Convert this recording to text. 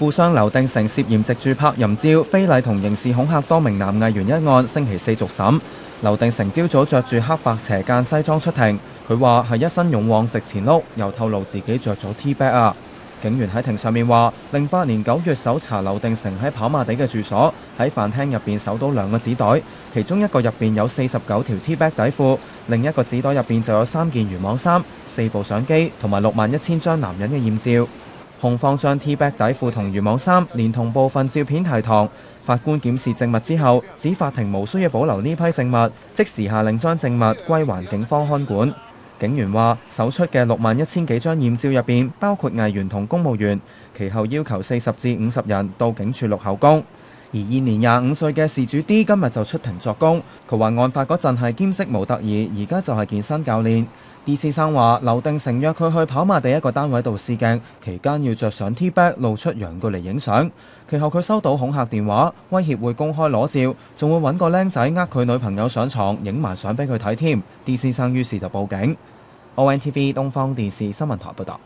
富商劉定成涉嫌藉住拍淫照、非禮同刑事恐嚇多名男藝員一案，星期四續審。劉定成朝早着住黑白斜間西裝出庭，佢話係一身勇往直前碌，又透露自己着咗 T-back 啊。警員喺庭上面話，08年9月搜查劉定成喺跑馬地嘅住所，喺飯廳入邊搜到2個紙袋，其中一個入邊有49條 T-back 底褲，另一個紙袋入邊就有3件漁網衫、4部相機同埋61000張男人嘅豔照。控方將 T-back 底褲同漁網衫連同部分照片提堂，法官檢視證物之後，指法庭無需要保留呢批證物，即時下令將證物歸還警方看管。警員話，搜出嘅61000幾張豔照入邊，包括藝員同公務員，其後要求40至50人到警署錄口供。而現年25歲嘅事主 D 今日就出庭作供，佢話案發嗰陣係兼職模特兒，而家就係健身教練。D 先生話，劉定成約佢去跑馬地一個單位度試鏡，期間要着上 T-back 露出陽具嚟影相。其後佢收到恐嚇電話，威脅會公開裸照，仲會揾個僆仔佢女朋友上床，影埋相俾佢睇添。D 先生於是就報警。ONTV 東方電視新聞台報道。